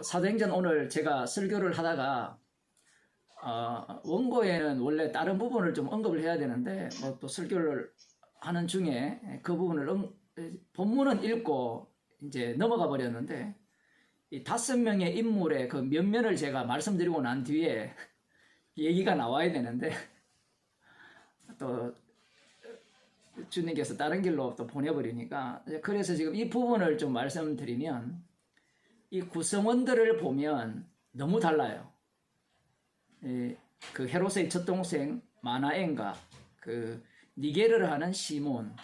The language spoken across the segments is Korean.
사도행전 오늘 제가 설교를 하다가 원고에는 원래 다른 부분을 좀 언급을 해야 되는데 뭐 또 설교를 하는 중에 그 부분을 본문은 읽고 이제 넘어가 버렸는데 이 5명의 인물의 그 면면을 제가 말씀드리고 난 뒤에 얘기가 나와야 되는데 또 주님께서 다른 길로 또 보내버리니까 그래서 지금 이 부분을 좀 말씀드리면 이 구성원들을 보면 너무 달라요. 그 헤롯의 첫 동생 마나엔과 그 니게르를 하는 시몬,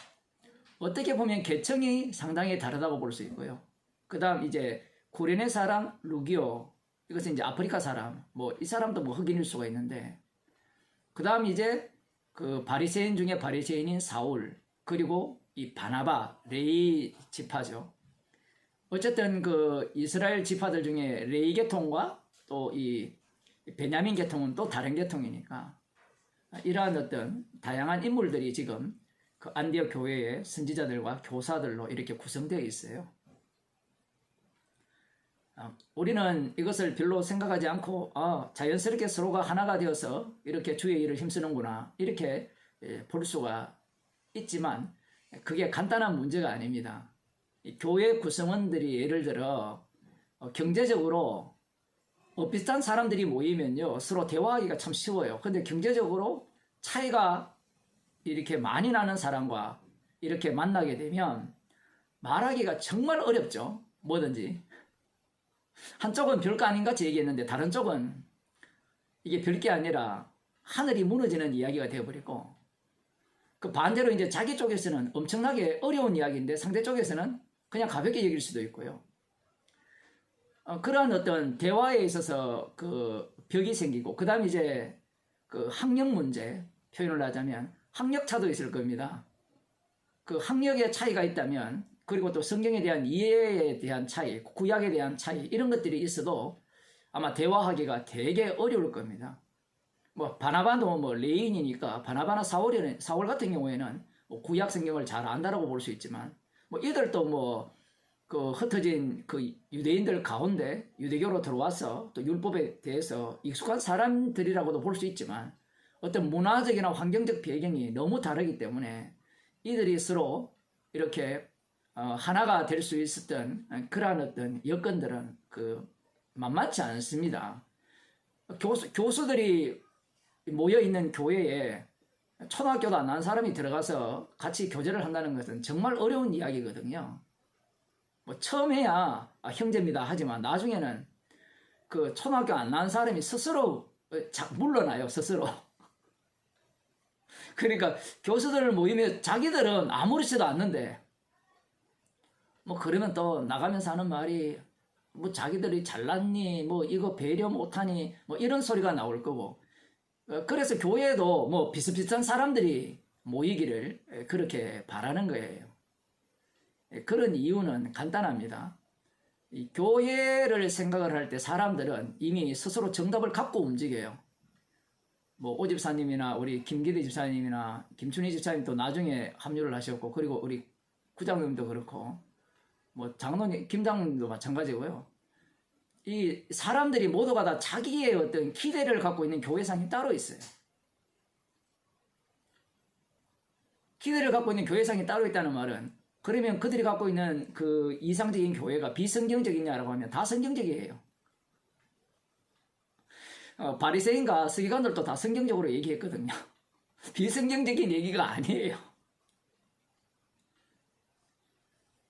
어떻게 보면 계층이 상당히 다르다고 볼 수 있고요. 그 다음 이제 구레네 사람 루기오, 이것은 이제 아프리카 사람, 뭐 이 사람도 뭐 흑인일 수가 있는데, 그 다음 이제 그 바리새인 중에 바리새인인 사울, 그리고 이 바나바 레이 지파죠. 어쨌든 그 이스라엘 지파들 중에 레이 계통과 또 이 베냐민 계통은 또 다른 계통이니까 이러한 어떤 다양한 인물들이 지금 그 안디옥 교회의 선지자들과 교사들로 이렇게 구성되어 있어요. 우리는 이것을 별로 생각하지 않고 자연스럽게 서로가 하나가 되어서 이렇게 주의 일을 힘쓰는구나 이렇게 볼 수가 있지만 그게 간단한 문제가 아닙니다. 교회 구성원들이 예를 들어 경제적으로 비슷한 사람들이 모이면요 서로 대화하기가 참 쉬워요. 근데 경제적으로 차이가 이렇게 많이 나는 사람과 이렇게 만나게 되면 말하기가 정말 어렵죠. 뭐든지 한쪽은 별거 아닌 같이 얘기했는데 다른 쪽은 이게 별게 아니라 하늘이 무너지는 이야기가 되어버리고, 그 반대로 이제 자기 쪽에서는 엄청나게 어려운 이야기인데 상대 쪽에서는 그냥 가볍게 여길 수도 있고요. 그러한 어떤 대화에 있어서 그 벽이 생기고, 그 다음에 이제 그 학력 문제 표현을 하자면 학력차도 있을 겁니다. 그 학력의 차이가 있다면, 그리고 또 성경에 대한 이해에 대한 차이, 구약에 대한 차이, 이런 것들이 있어도 아마 대화하기가 되게 어려울 겁니다. 뭐 바나바도 뭐 레인이니까 바나바나 사울 같은 경우에는 뭐 구약 성경을 잘 안다라고 볼 수 있지만, 뭐 이들도 뭐 그 흩어진 그 유대인들 가운데 유대교로 들어와서 또 율법에 대해서 익숙한 사람들이라고도 볼 수 있지만 어떤 문화적이나 환경적 배경이 너무 다르기 때문에 이들이 서로 이렇게 하나가 될 수 있었던 그러한 어떤 여건들은 그 만만치 않습니다. 교수들이 모여있는 교회에 초등학교도 안 나온 사람이 들어가서 같이 교제를 한다는 것은 정말 어려운 이야기거든요. 뭐 처음에야 형제입니다 하지만 나중에는 그 초등학교 안 나온 사람이 스스로 물러나요. 스스로. 그러니까 교수들 모임에 자기들은 아무렇지도 않는데 뭐 그러면 또 나가면서 하는 말이 뭐 자기들이 잘났니 뭐 이거 배려 못하니 뭐 이런 소리가 나올 거고, 그래서 교회에도 뭐 비슷비슷한 사람들이 모이기를 그렇게 바라는 거예요. 그런 이유는 간단합니다. 이 교회를 생각을 할 때 사람들은 이미 스스로 정답을 갖고 움직여요. 뭐 오집사님이나 우리 김기대 집사님이나 김춘희 집사님도 나중에 합류를 하셨고, 그리고 우리 구장님도 그렇고 뭐 장로님 김장님도 마찬가지고요. 이 사람들이 모두가 다 자기의 어떤 기대를 갖고 있는 교회상이 따로 있어요. 기대를 갖고 있는 교회상이 따로 있다는 말은, 그러면 그들이 갖고 있는 그 이상적인 교회가 비성경적이냐라고 하면 다 성경적이에요. 바리새인과 서기관들도 다 성경적으로 얘기했거든요. 비성경적인 얘기가 아니에요.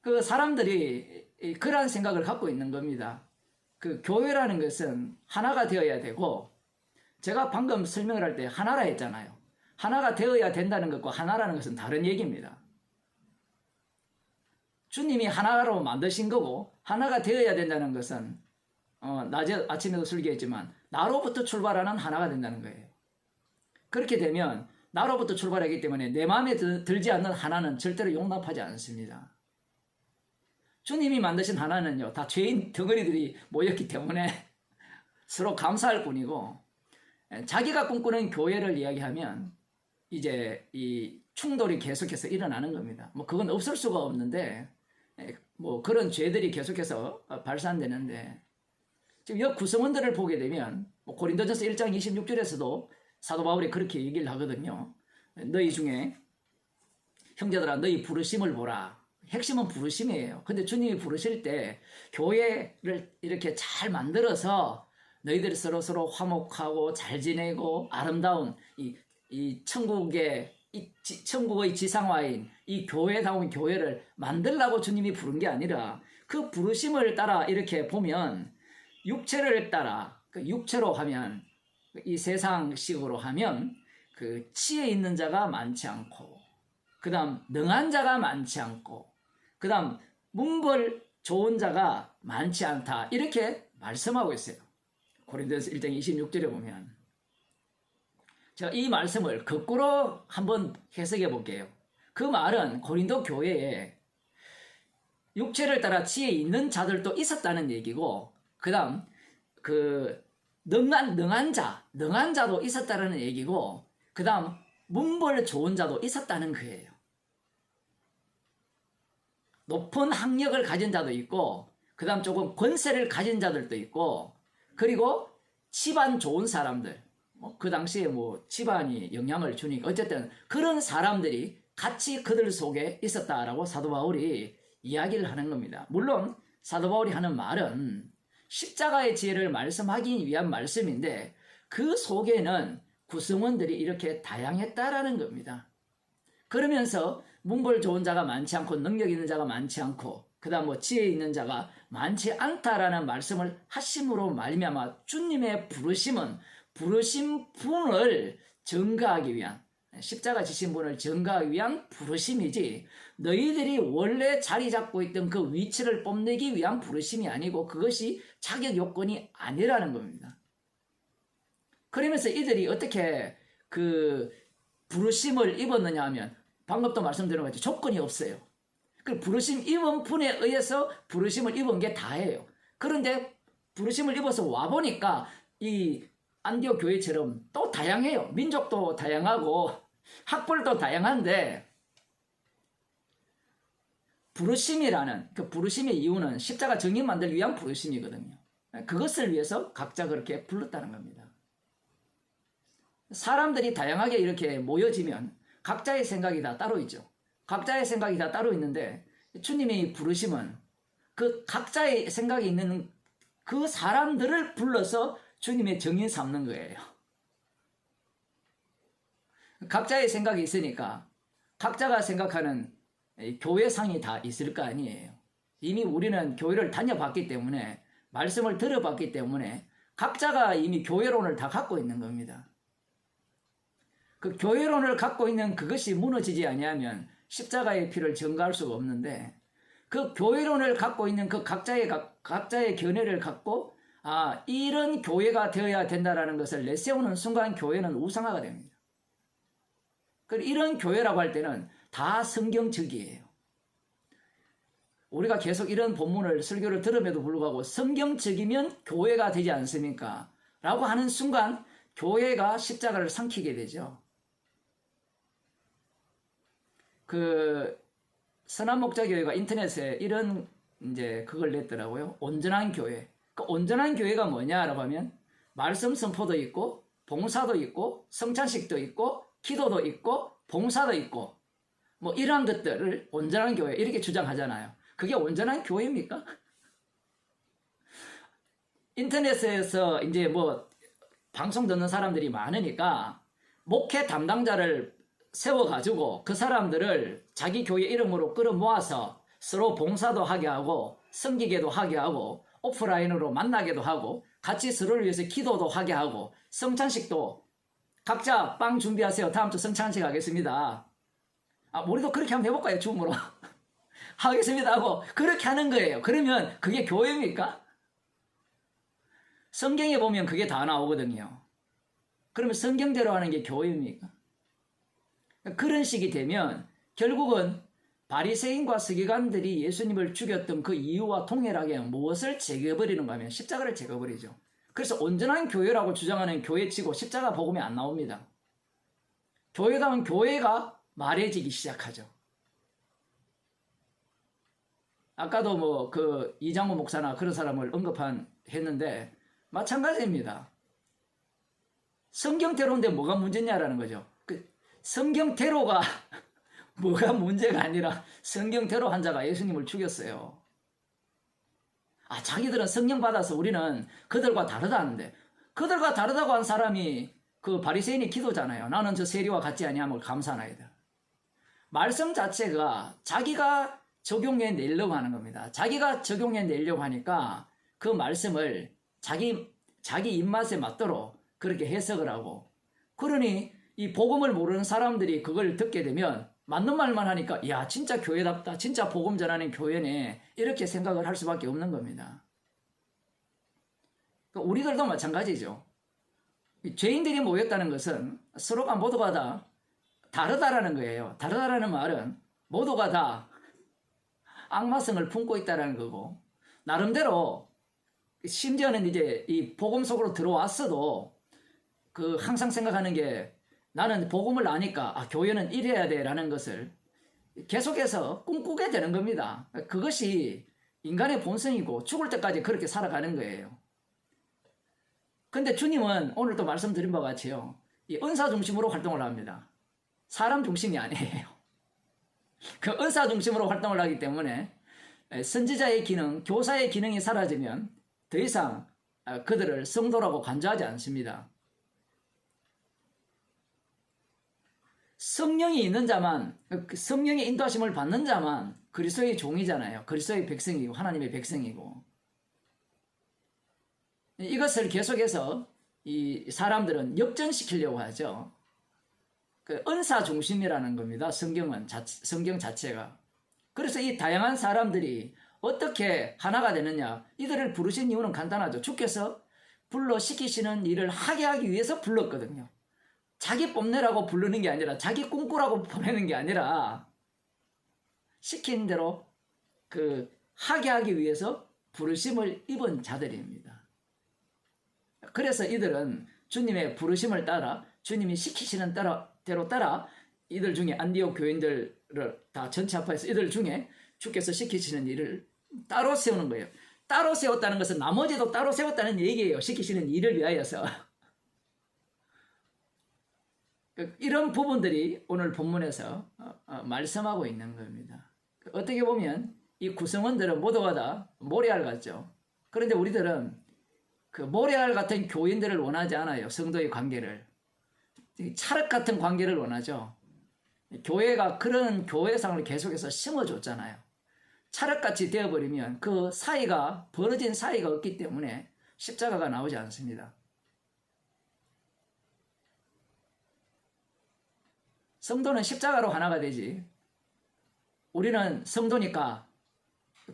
그 사람들이 그러한 생각을 갖고 있는 겁니다. 그 교회라는 것은 하나가 되어야 되고, 제가 방금 설명을 할 때 하나라 했잖아요. 하나가 되어야 된다는 것과 하나라는 것은 다른 얘기입니다. 주님이 하나로 만드신 거고, 하나가 되어야 된다는 것은 낮에 아침에도 설교했지만 나로부터 출발하는 하나가 된다는 거예요. 그렇게 되면 나로부터 출발하기 때문에 내 마음에 들지 않는 하나는 절대로 용납하지 않습니다. 주님이 만드신 하나는요 다 죄인 덩어리들이 모였기 때문에 서로 감사할 뿐이고, 자기가 꿈꾸는 교회를 이야기하면 이제 이 충돌이 계속해서 일어나는 겁니다. 뭐 그건 없을 수가 없는데 뭐 그런 죄들이 계속해서 발산되는데, 지금 여 구성원들을 보게 되면 뭐 고린도전서 1장 26절에서도 사도 바울이 그렇게 얘기를 하거든요. 너희 중에 형제들아 너희 부르심을 보라. 핵심은 부르심이에요. 근데 주님이 부르실 때 교회를 이렇게 잘 만들어서 너희들이 서로 화목하고 잘 지내고 아름다운 이 천국의 천국의 지상화인 이 교회다운 교회를 만들라고 주님이 부른 게 아니라 그 부르심을 따라 이렇게 보면 육체를 따라 그 육체로 하면 이 세상식으로 하면 그 치에 있는 자가 많지 않고 그 다음 능한 자가 많지 않고 그 다음 문벌 좋은 자가 많지 않다 이렇게 말씀하고 있어요. 고린도전서 1장 26절에 보면 제가 이 말씀을 거꾸로 한번 해석해 볼게요. 그 말은 고린도 교회에 육체를 따라 지혜 있는 자들도 있었다는 얘기고 그 다음 그 능한 자도 있었다는 얘기고 그 다음 문벌 좋은 자도 있었다는 거예요. 높은 학력을 가진 자도 있고 그 다음 조금 권세를 가진 자들도 있고 그리고 집안 좋은 사람들 그 당시에 뭐 집안이 영향을 주니까 어쨌든 그런 사람들이 같이 그들 속에 있었다라고 사도 바울이 이야기를 하는 겁니다. 물론 사도 바울이 하는 말은 십자가의 지혜를 말씀하기 위한 말씀인데 그 속에는 구성원들이 이렇게 다양했다라는 겁니다. 그러면서 문벌 좋은 자가 많지 않고 능력 있는 자가 많지 않고 그 다음 뭐 지혜 있는 자가 많지 않다라는 말씀을 하심으로 말미암아 주님의 부르심은 부르신 분을 증거하기 위한 십자가 지신 분을 증거하기 위한 부르심이지 너희들이 원래 자리 잡고 있던 그 위치를 뽐내기 위한 부르심이 아니고 그것이 자격 요건이 아니라는 겁니다. 그러면서 이들이 어떻게 그 부르심을 입었느냐 하면 방금도 말씀드린 것같이 조건이 없어요. 그 부르심 입은 분에 의해서 부르심을 입은 게 다예요. 그런데 부르심을 입어서 와보니까 이 안디옥 교회처럼 또 다양해요. 민족도 다양하고 학벌도 다양한데 부르심이라는 그 부르심의 이유는 십자가 증인 만들기 위한 부르심이거든요. 그것을 위해서 각자 그렇게 불렀다는 겁니다. 사람들이 다양하게 이렇게 모여지면 각자의 생각이 다 따로 있죠. 각자의 생각이 다 따로 있는데 주님의 부르심은 그 각자의 생각이 있는 그 사람들을 불러서 주님의 증인 삼는 거예요. 각자의 생각이 있으니까 각자가 생각하는 교회상이 다 있을 거 아니에요. 이미 우리는 교회를 다녀봤기 때문에 말씀을 들어봤기 때문에 각자가 이미 교회론을 다 갖고 있는 겁니다. 그 교회론을 갖고 있는 그것이 무너지지 아니하면 십자가의 피를 증거할 수가 없는데 그 교회론을 갖고 있는 그 각자의 견해를 갖고 이런 교회가 되어야 된다라는 것을 내세우는 순간 교회는 우상화가 됩니다. 이런 교회라고 할 때는 다 성경적이에요. 우리가 계속 이런 본문을 설교를 들음에도 불구하고 성경적이면 교회가 되지 않습니까? 라고 하는 순간 교회가 십자가를 삼키게 되죠. 그 선한목자교회가 인터넷에 이런 이제 그걸 냈더라고요. 온전한 교회. 그 온전한 교회가 뭐냐라고 하면 말씀 선포도 있고 봉사도 있고 성찬식도 있고 기도도 있고 봉사도 있고 뭐 이러한 것들을 온전한 교회 이렇게 주장하잖아요. 그게 온전한 교회입니까? 인터넷에서 이제 뭐 방송 듣는 사람들이 많으니까 목회 담당자를 세워가지고 그 사람들을 자기 교회 이름으로 끌어모아서 서로 봉사도 하게 하고 섬기게도 하게 하고 오프라인으로 만나게도 하고 같이 서로를 위해서 기도도 하게 하고 성찬식도 각자 빵 준비하세요. 다음 주 성찬식 하겠습니다. 우리도 그렇게 한번 해볼까요? 줌으로 하겠습니다 하고 그렇게 하는 거예요. 그러면 그게 교회입니까? 성경에 보면 그게 다 나오거든요. 그러면 성경대로 하는 게 교회입니까? 그런 식이 되면 결국은 바리새인과 서기관들이 예수님을 죽였던 그 이유와 동일하게 무엇을 제거해버리는가 하면 십자가를 제거해버리죠. 그래서 온전한 교회라고 주장하는 교회치고 십자가 복음이 안 나옵니다. 교회다운 교회가 말해지기 시작하죠. 아까도 뭐 그 이장호 목사나 그런 사람을 했는데 마찬가지입니다. 성경대로인데 뭐가 문제냐라는 거죠. 그 성경대로가 뭐가 문제가 아니라 성경대로 한 자가 예수님을 죽였어요. 자기들은 성령 받아서 우리는 그들과 다르다는데, 그들과 다르다고 한 사람이 그 바리새인이 기도잖아요. 나는 저 세리와 같지 아니함을 감사하나이다. 말씀 자체가 자기가 적용해 내려고 하는 겁니다. 자기가 적용해 내려고 하니까 그 말씀을 자기 입맛에 맞도록 그렇게 해석을 하고, 그러니 이 복음을 모르는 사람들이 그걸 듣게 되면 맞는 말만 하니까 야 진짜 교회답다, 진짜 복음 전하는 교회네, 이렇게 생각을 할 수밖에 없는 겁니다. 우리들도 마찬가지죠. 죄인들이 모였다는 것은 서로가 모두가 다 다르다라는 거예요. 다르다라는 말은 모두가 다 악마성을 품고 있다라는 거고, 나름대로 심지어는 이제 이 복음 속으로 들어왔어도 그 항상 생각하는 게 나는 복음을 아니까 교회는 이래야 돼라는 것을 계속해서 꿈꾸게 되는 겁니다. 그것이 인간의 본성이고 죽을 때까지 그렇게 살아가는 거예요. 근데 주님은 오늘 또 말씀드린 바와 같이요, 이 은사 중심으로 활동을 합니다. 사람 중심이 아니에요. 그 은사 중심으로 활동을 하기 때문에 선지자의 기능, 교사의 기능이 사라지면 더 이상 그들을 성도라고 간주하지 않습니다. 성령이 있는 자만, 성령의 인도하심을 받는 자만 그리스도의 종이잖아요. 그리스도의 백성이고 하나님의 백성이고, 이것을 계속해서 이 사람들은 역전시키려고 하죠. 그 은사 중심이라는 겁니다. 성경 자체가. 그래서 이 다양한 사람들이 어떻게 하나가 되느냐, 이들을 부르신 이유는 간단하죠. 주께서 불러 시키시는 일을 하게 하기 위해서 불렀거든요. 자기 뽐내라고 부르는 게 아니라, 자기 꿈꾸라고 보내는 게 아니라, 시킨 대로 하게 하기 위해서 부르심을 입은 자들입니다. 그래서 이들은 주님의 부르심을 따라, 주님이 시키시는 대로 따라 이들 중에 안디옥 교인들을 다 전체 합해서 이들 중에 주께서 시키시는 일을 따로 세우는 거예요. 따로 세웠다는 것은 나머지도 따로 세웠다는 얘기예요. 시키시는 일을 위하여서. 이런 부분들이 오늘 본문에서 말씀하고 있는 겁니다. 어떻게 보면 이 구성원들은 모두가 다 모래알 같죠. 그런데 우리들은 그 모래알 같은 교인들을 원하지 않아요. 성도의 관계를. 찰흙 같은 관계를 원하죠. 교회가 그런 교회상을 계속해서 심어줬잖아요. 찰흙같이 되어버리면 그 사이가, 벌어진 사이가 없기 때문에 십자가가 나오지 않습니다. 성도는 십자가로 하나가 되지, 우리는 성도니까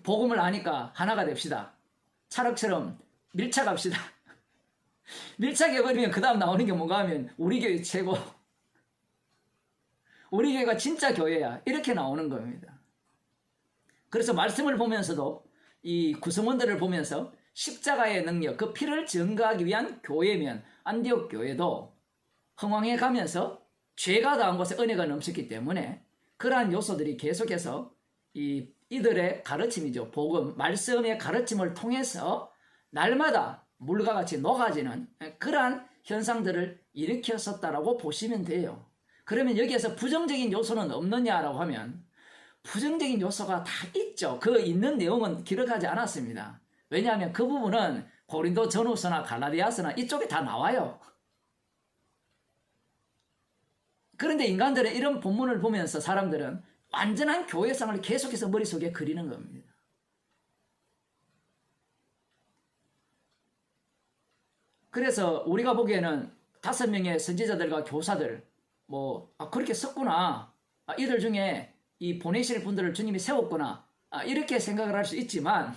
복음을 아니까 하나가 됩시다. 찰흙처럼 밀착합시다. 밀착해버리면 그 다음 나오는 게 뭔가 하면 우리 교회 최고, 우리 교회가 진짜 교회야, 이렇게 나오는 겁니다. 그래서 말씀을 보면서도 이 구성원들을 보면서 십자가의 능력, 그 피를 증거하기 위한 교회면 안디옥 교회도 흥왕해 가면서 죄가 당한 곳에 은혜가 넘쳤기 때문에 그러한 요소들이 계속해서 이들의 가르침이죠. 복음, 말씀의 가르침을 통해서 날마다 물과 같이 녹아지는 그러한 현상들을 일으켰었다라고 보시면 돼요. 그러면 여기에서 부정적인 요소는 없느냐라고 하면 부정적인 요소가 다 있죠. 그 있는 내용은 기록하지 않았습니다. 왜냐하면 그 부분은 고린도 전후서나 갈라디아서나 이쪽에 다 나와요. 그런데 인간들은 이런 본문을 보면서 사람들은 완전한 교회상을 계속해서 머릿속에 그리는 겁니다. 그래서 우리가 보기에는 5명의 선지자들과 교사들, 그렇게 썼구나, 이들 중에 이 보내실 분들을 주님이 세웠구나, 이렇게 생각을 할 수 있지만,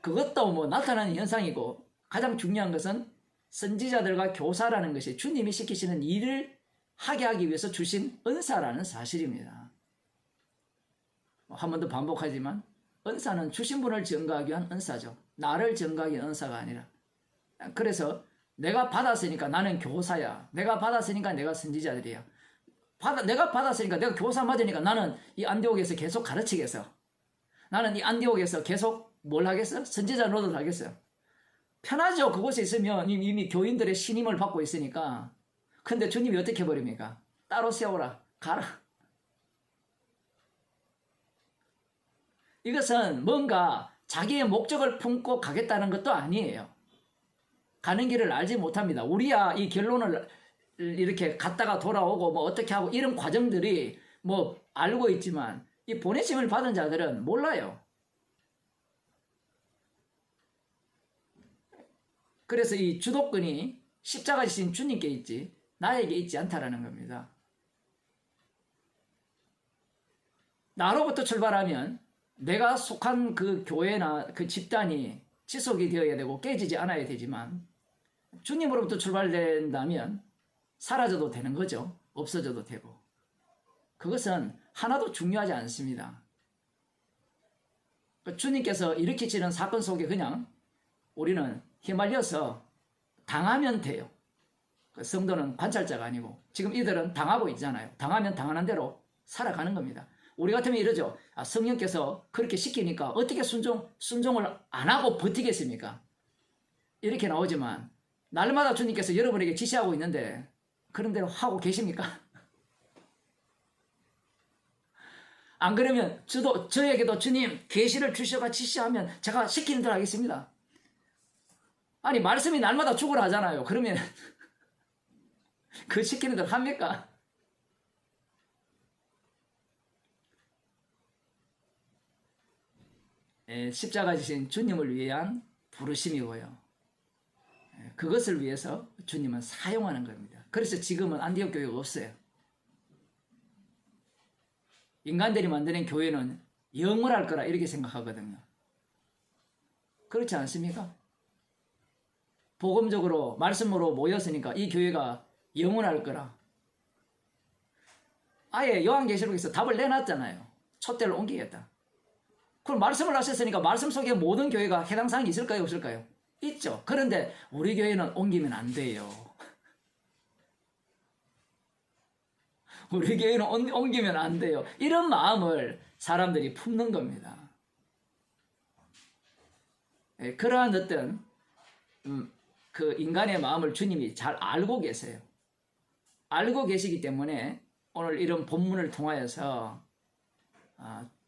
그것도 나타나는 현상이고, 가장 중요한 것은 선지자들과 교사라는 것이 주님이 시키시는 일을 하게 하기 위해서 주신 은사라는 사실입니다. 한 번 더 반복하지만 은사는 주신 분을 증거하기 위한 은사죠. 나를 증거하기 위한 은사가 아니라. 그래서 내가 받았으니까 나는 교사야. 내가 받았으니까 내가 선지자들이야. 내가 받았으니까, 내가 교사 맞으니까 나는 이 안디옥에서 계속 가르치겠어. 나는 이 안디옥에서 계속 뭘 하겠어? 선지자 노릇 하겠어요. 편하죠. 그곳에 있으면 이미 교인들의 신임을 받고 있으니까. 근데 주님이 어떻게 해버립니까? 따로 세워라. 가라. 이것은 뭔가 자기의 목적을 품고 가겠다는 것도 아니에요. 가는 길을 알지 못합니다. 우리야 이 결론을 이렇게 갔다가 돌아오고 뭐 어떻게 하고 이런 과정들이 뭐 알고 있지만 이 보내심을 받은 자들은 몰라요. 그래서 이 주도권이 십자가 지신 주님께 있지 나에게 있지 않다라는 겁니다. 나로부터 출발하면 내가 속한 그 교회나 그 집단이 지속이 되어야 되고 깨지지 않아야 되지만 주님으로부터 출발된다면 사라져도 되는 거죠. 없어져도 되고. 그것은 하나도 중요하지 않습니다. 주님께서 일으키시는 사건 속에 그냥 우리는 휘말려서 당하면 돼요. 성도는 관찰자가 아니고 지금 이들은 당하고 있잖아요. 당하면 당하는 대로 살아가는 겁니다. 우리 같으면 이러죠. 성령께서 그렇게 시키니까 어떻게 순종을 안 하고 버티겠습니까? 이렇게 나오지만 날마다 주님께서 여러분에게 지시하고 있는데 그런 대로 하고 계십니까? 안 그러면 저에게도 주님 계시를 주셔가 지시하면 제가 시키는 대로 하겠습니다. 아니 말씀이 날마다 죽으라 하잖아요. 그러면 그 시키는 대로 합니까? 십자가 지신 주님을 위한 부르심이고요. 그것을 위해서 주님은 사용하는 겁니다. 그래서 지금은 안디옥 교회가 없어요. 인간들이 만드는 교회는 영원할 거라 이렇게 생각하거든요. 그렇지 않습니까? 복음적으로 말씀으로 모였으니까 이 교회가 영원할 거라. 아예 요한계시록에서 답을 내놨잖아요. 촛대를 옮기겠다. 그럼 말씀을 하셨으니까 말씀 속에 모든 교회가 해당 사항이 있을까요? 없을까요? 있죠. 그런데 우리 교회는 옮기면 안 돼요. 우리 교회는 옮기면 안 돼요. 이런 마음을 사람들이 품는 겁니다. 그러한 어떤 그 인간의 마음을 주님이 잘 알고 계세요. 알고 계시기 때문에 오늘 이런 본문을 통하여서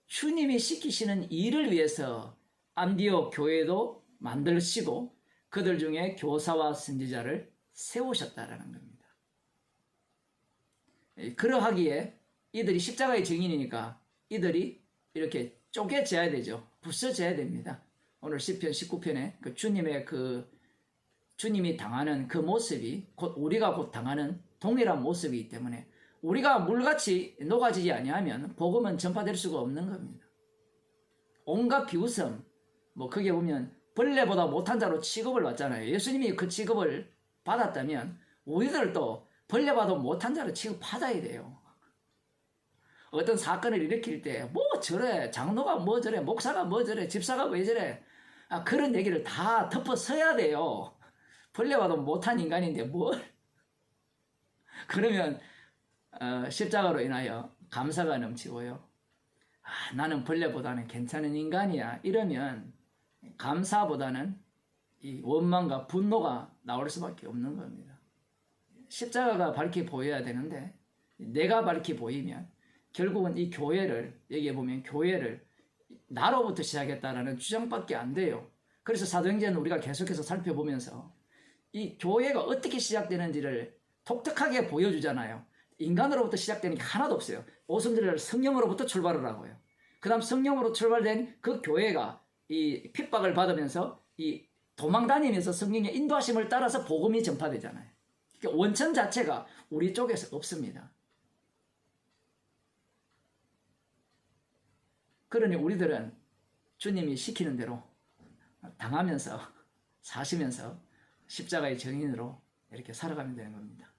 주님이 시키시는 일을 위해서 안디옥 교회도 만드시고 그들 중에 교사와 선지자를 세우셨다라는 겁니다. 그러하기에 이들이 십자가의 증인이니까 이들이 이렇게 쪼개져야 되죠. 부서져야 됩니다. 오늘 시편 19편에 그 주님이 당하는 그 모습이 우리가 곧 당하는 동일한 모습이기 때문에 우리가 물같이 녹아지지 아니하면 복음은 전파될 수가 없는 겁니다. 온갖 비웃음, 거기에 보면 벌레보다 못한 자로 취급을 받잖아요. 예수님이 그 취급을 받았다면 우리들도 벌레보다 못한 자로 취급받아야 돼요. 어떤 사건을 일으킬 때 뭐 저래, 장로가 뭐 저래, 목사가 뭐 저래, 집사가 왜 저래, 그런 얘기를 다 덮어 써야 돼요. 벌레보다 못한 인간인데 뭘. 그러면 십자가로 인하여 감사가 넘치고요. 나는 벌레보다는 괜찮은 인간이야. 이러면 감사보다는 이 원망과 분노가 나올 수밖에 없는 겁니다. 십자가가 밝게 보여야 되는데 내가 밝게 보이면 결국은 이 교회를 여기에 보면 교회를 나로부터 시작했다라는 주장밖에 안 돼요. 그래서 사도행전을 우리가 계속해서 살펴보면서 이 교회가 어떻게 시작되는지를 독특하게 보여주잖아요. 인간으로부터 시작되는 게 하나도 없어요. 오순절날 성령으로부터 출발을 하고요. 그 다음 성령으로 출발된 그 교회가 이 핍박을 받으면서 이 도망다니면서 성령의 인도하심을 따라서 복음이 전파되잖아요. 그러니까 원천 자체가 우리 쪽에서 없습니다. 그러니 우리들은 주님이 시키는 대로 당하면서 사시면서 십자가의 증인으로 이렇게 살아가면 되는 겁니다.